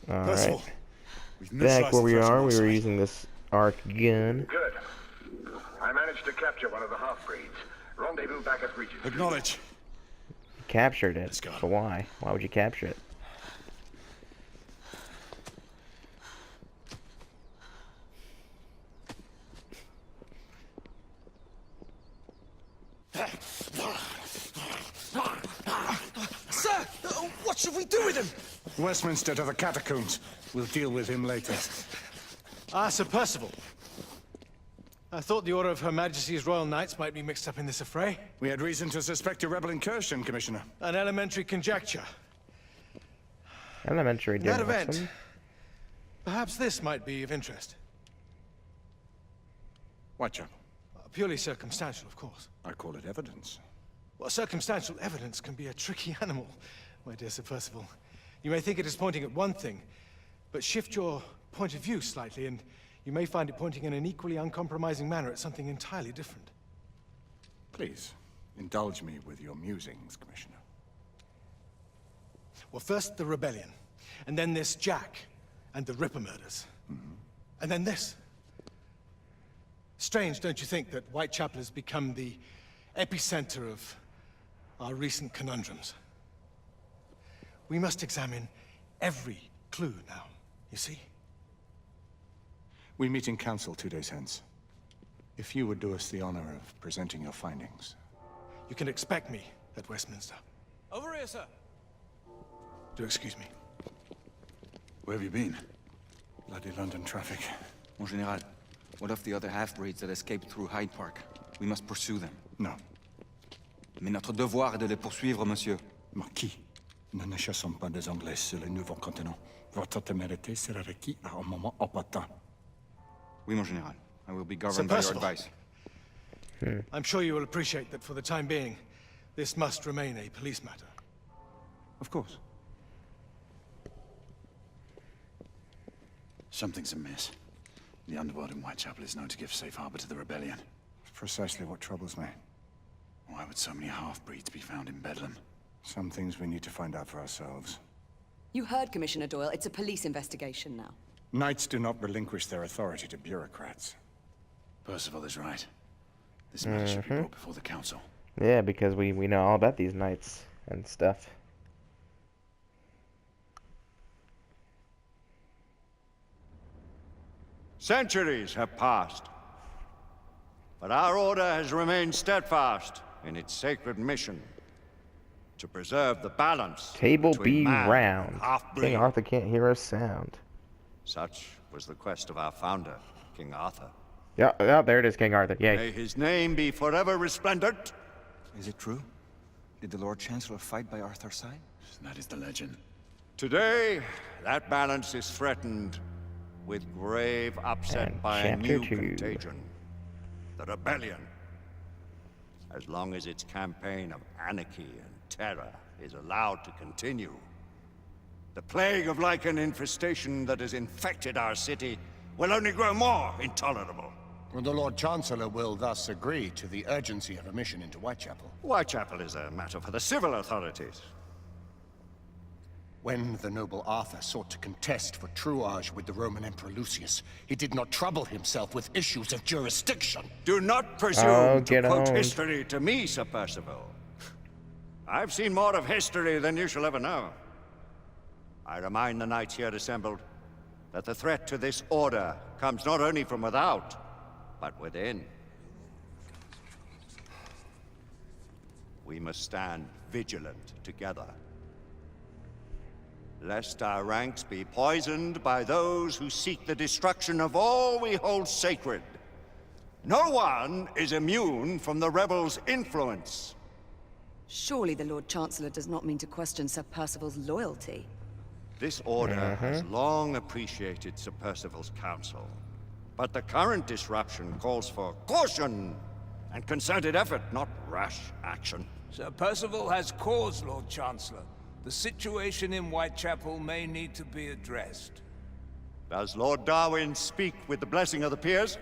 Percival, Alright. we've Back neutralized where the we threat on are, our we were side. using this arc gun. Good. I managed to capture one of the half-breeds. Rendezvous back at Regent. Acknowledge. Captured it. Let's go. But why? Why would you capture it? Sir, what should we do with him? Westminster to the catacombs. We'll deal with him later. Ah, Sir Percival. I thought the Order of Her Majesty's Royal Knights might be mixed up in this affray. We had reason to suspect a rebel incursion, Commissioner. An elementary conjecture. Elementary In that didn't event, listen. perhaps this might be of interest. Whitechapel. Purely circumstantial, of course. I call it evidence. Well, circumstantial evidence can be a tricky animal, my dear Sir Percival. You may think it is pointing at one thing, but shift your point of view slightly, and you may find it pointing in an equally uncompromising manner at something entirely different. Please, indulge me with your musings, Commissioner. Well, first the rebellion, and then this Jack, and the Ripper murders. And then this. Strange, don't you think, that Whitechapel has become the epicenter of our recent conundrums? We must examine every clue now, you see? We meet in council 2 days hence. If you would do us the honor of presenting your findings. You can expect me at Westminster. Over here, sir. Do excuse me. Where have you been? Bloody London traffic. Mon Général, what of the other half-breeds that escaped through Hyde Park? We must pursue them. No. Mais notre devoir est de les poursuivre, monsieur. Marquis, nous ne chassons pas des Anglais sur le nouveau continent. Votre témérité sera requis à un moment opportun. Oui, mon Général. I will be Sir governed by your Percival. advice. I'm sure you will appreciate that for the time being, this must remain a police matter. Of course. Something's amiss. The underworld in Whitechapel is known to give safe harbor to the rebellion. It's precisely what troubles me. Why would so many half-breeds be found in Bedlam? Some things we need to find out for ourselves. You heard, Commissioner Doyle. It's a police investigation now. Knights do not relinquish their authority to bureaucrats. Percival is right. This matter should be brought before the council. Yeah, because we know all about these knights and stuff. Centuries have passed, but our order has remained steadfast in its sacred mission to preserve the balance Table between be man round. and half-breed. King Arthur can't hear a sound. Such was the quest of our founder, King Arthur. Yeah, oh, there it is, King Arthur. Yay. May his name be forever resplendent. Is it true? Did the Lord Chancellor fight by Arthur's side? That is the legend. Today, that balance is threatened with grave upset And by a chapter new 2. contagion, the rebellion. As long as its campaign of anarchy and terror is allowed to continue, the plague of lichen infestation that has infected our city will only grow more intolerable. Well, the Lord Chancellor will thus agree to the urgency of a mission into Whitechapel. Whitechapel is a matter for the civil authorities. When the noble Arthur sought to contest for truage with the Roman Emperor Lucius, he did not trouble himself with issues of jurisdiction. Do not presume Oh, to get quote owned. history to me, Sir Percival. I've seen more of history than you shall ever know. I remind the knights here assembled that the threat to this order comes not only from without, but within. We must stand vigilant together, lest our ranks be poisoned by those who seek the destruction of all we hold sacred. No one is immune from the rebels' influence. Surely the Lord Chancellor does not mean to question Sir Percival's loyalty. This order has long appreciated Sir Percival's counsel, but the current disruption calls for caution and concerted effort, not rash action. Sir Percival has cause, Lord Chancellor. The situation in Whitechapel may need to be addressed. Does Lord Darwin speak with the blessing of the peers?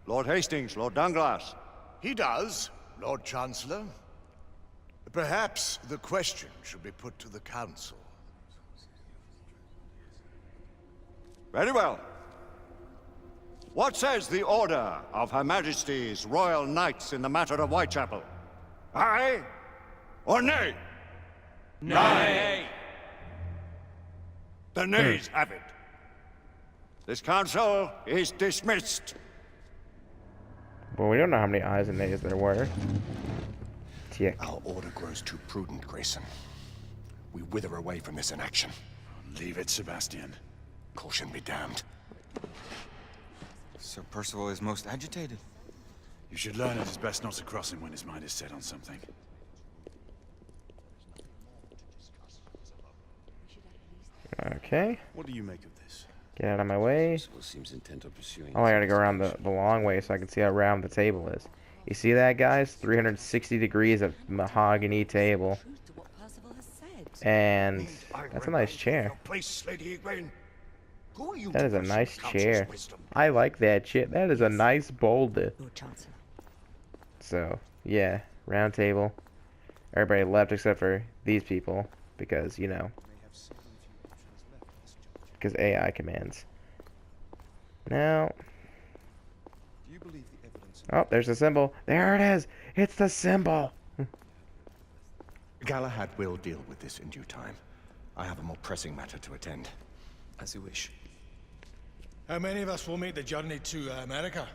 Lord Hastings, Lord Dunglass. He does, Lord Chancellor. Perhaps the question should be put to the Council. Very well. What says the Order of Her Majesty's Royal Knights in the matter of Whitechapel? Aye or nay? Nay! The nays have it. This council is dismissed. Well, we don't know how many ayes and nays there were. Tick. Our order grows too prudent, Grayson. We wither away from this inaction. Leave it, Sebastian. Caution be damned. Sir Percival is most agitated. You should learn it is best not to cross him when his mind is set on something. Okay. What do you make of this? Get out of my way. Seems intent on pursuing. Oh, I gotta go around the long way so I can see how round the table is. You see that, guys? 360 degrees of mahogany table. And that's a nice chair. That is a nice chair. I like that chair. That is a nice boulder. So, yeah, round table. Everybody left except for these people because, you know, because AI commands. Now, oh, there's the symbol. There it is. It's the symbol. Galahad will deal with this in due time. I have a more pressing matter to attend. As you wish. How many of us will make the journey to America?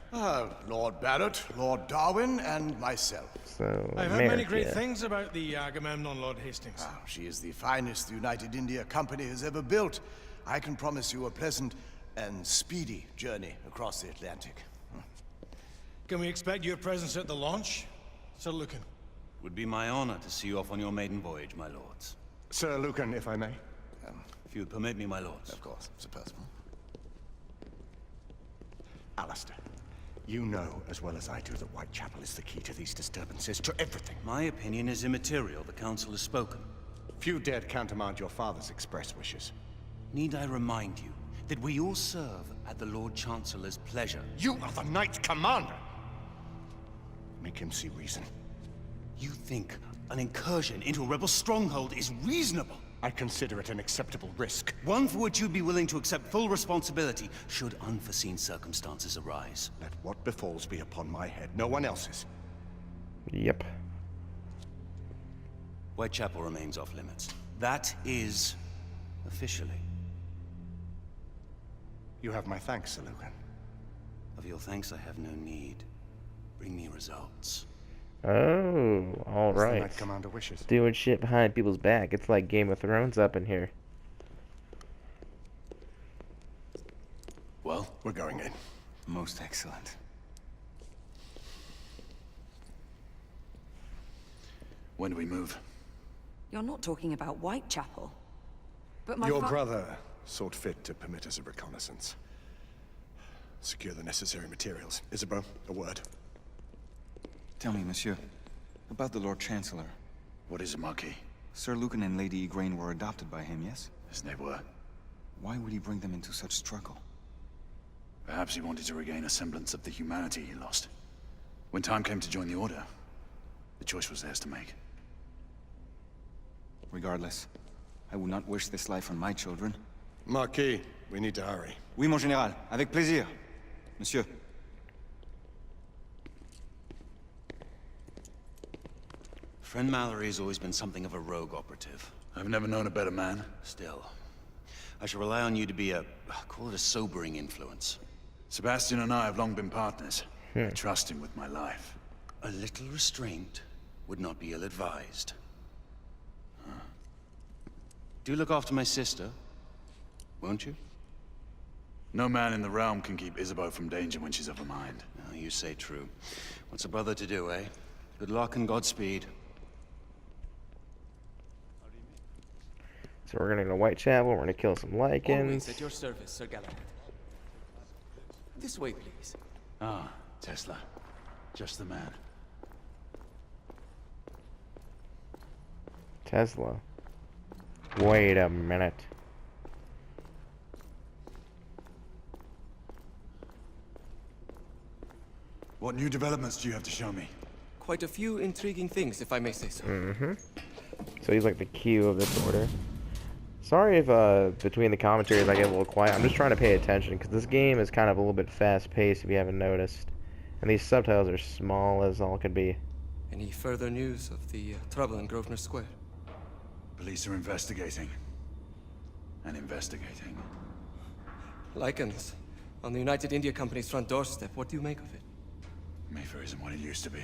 Lord Barrett, Lord Darwin, and myself. So, I've heard many great things about the Agamemnon, Lord Hastings. She is the finest the United India Company has ever built. I can promise you a pleasant and speedy journey across the Atlantic. Can we expect your presence at the launch, Sir Lucan? Would be my honor to see you off on your maiden voyage, my lords. Sir Lucan, if I may. If you would permit me, my lords. Of course, Sir Percival. Alistair, you know as well as I do that Whitechapel is the key to these disturbances, to everything. My opinion is immaterial. The council has spoken. Few dared countermand your father's express wishes. Need I remind you that we all serve at the Lord Chancellor's pleasure? You are the Knight Commander! Make him see reason. You think an incursion into a rebel stronghold is reasonable? I consider it an acceptable risk. One for which you'd be willing to accept full responsibility should unforeseen circumstances arise. Let what befalls be upon my head, no one else's. Yep. Whitechapel remains off limits. That is officially. You have my thanks, Sir Lucan. Of your thanks I have no need. Bring me results. Oh, all right. Knight Commander wishes. Doing shit behind people's back. It's like Game of Thrones up in here. Well, we're going in. Most excellent. When do we move? You're not talking about Whitechapel. But my Your brother sought fit to permit us a reconnaissance. Secure the necessary materials. Isabeau, a word. Tell me, monsieur, about the Lord Chancellor. What is it, Marquis? Sir Lucan and Lady Igraine were adopted by him, yes? Yes, they were. Why would he bring them into such struggle? Perhaps he wanted to regain a semblance of the humanity he lost. When time came to join the Order, the choice was theirs to make. Regardless, I would not wish this life on my children. Marquis, we need to hurry. Oui, mon général. Avec plaisir. Monsieur. Friend Mallory has always been something of a rogue operative. I've never known a better man. Still, I shall rely on you to be call it a sobering influence. Sebastian and I have long been partners. I trust him with my life. A little restraint would not be ill-advised. Do look after my sister, won't you? No man in the realm can keep Isabeau from danger when she's of a mind. Oh, you say true. What's a brother to do, eh? Good luck and Godspeed. So we're gonna go to Whitechapel. We're gonna kill some lichens. Always at your service, Sir Galahad. This way, please. Ah, Tesla. Just the man. Tesla. Wait a minute. What new developments do you have to show me? quite a few intriguing things, if I may say so. So he's like the Q of this order. Sorry if between the commentaries I get a little quiet. I'm just trying to pay attention because this game is kind of a little bit fast-paced if you haven't noticed. And these subtitles are small as all could be. Any further news of the trouble in Grosvenor Square? Police are investigating. And investigating. Lycans, on the United India Company's front doorstep. What do you make of it? Mayfair isn't what it used to be.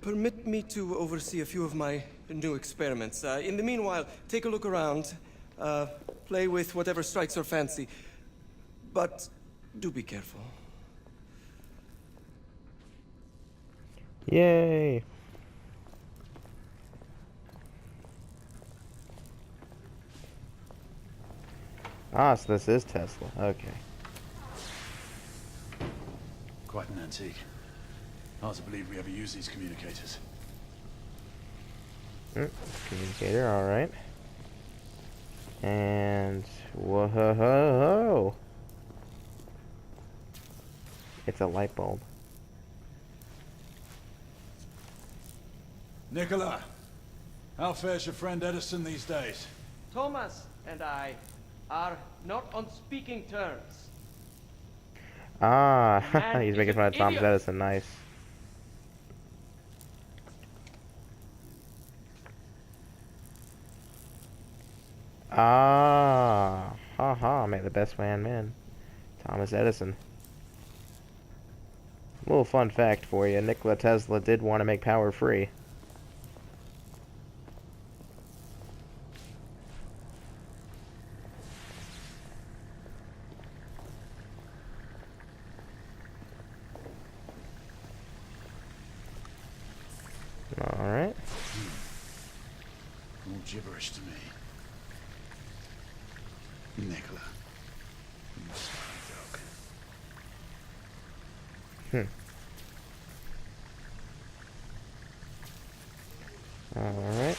Permit me to oversee a few of my new experiments. In the meanwhile, take a look around. Play with whatever strikes your fancy. But do be careful. Yay! Ah, so this is Tesla. Okay. Quite an antique. Hard to believe we ever use these communicators. Communicator, alright. And whoa! It's a light bulb. Nicola, how fares your friend Edison these days? Thomas and I are not on speaking terms. Ah, Man he's is making an fun of Thomas idiot. Edison. Nice. Ah, haha, made the best man. Thomas Edison. A little fun fact for you, Nikola Tesla did want to make power free. Alright. All gibberish to me. Nicola. You sly dog. Alright.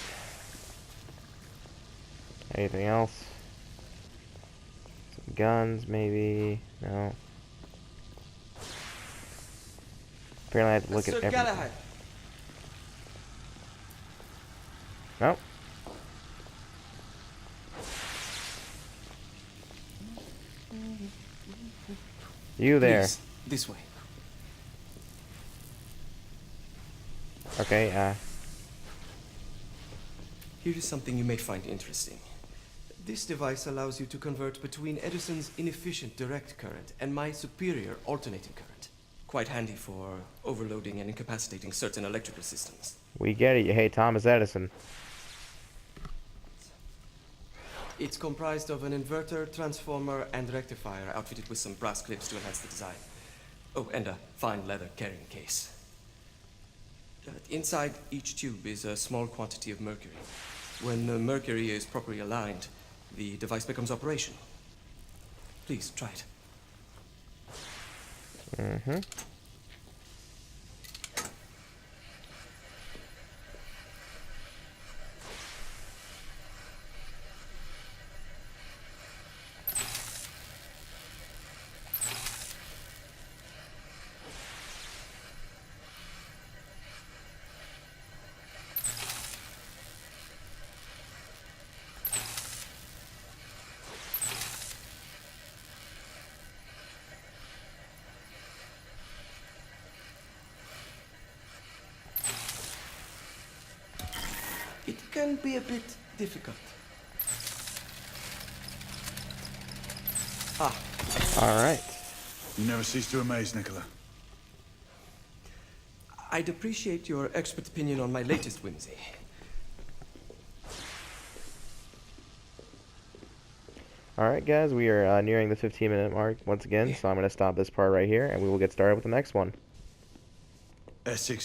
Anything else? Some guns, maybe? No. Apparently I have to look at Sir everything. Galahad. Nope. You there. Please, this way. Okay, Here is something you may find interesting. This device allows you to convert between Edison's inefficient direct current and my superior alternating current. Quite handy for overloading and incapacitating certain electrical systems. we get it. You hate Thomas Edison. It's comprised of an inverter, transformer, and rectifier outfitted with some brass clips to enhance the design. Oh, and a fine leather carrying case. Inside each tube is a small quantity of mercury. When the mercury is properly aligned, the device becomes operational. Please, try it. It can be a bit difficult. Alright. You never cease to amaze, Nicola. I'd appreciate your expert opinion on my latest whimsy. Alright guys, we are nearing the 15-minute mark once again, so I'm going to stop this part right here, and we will get started with the next one. Essex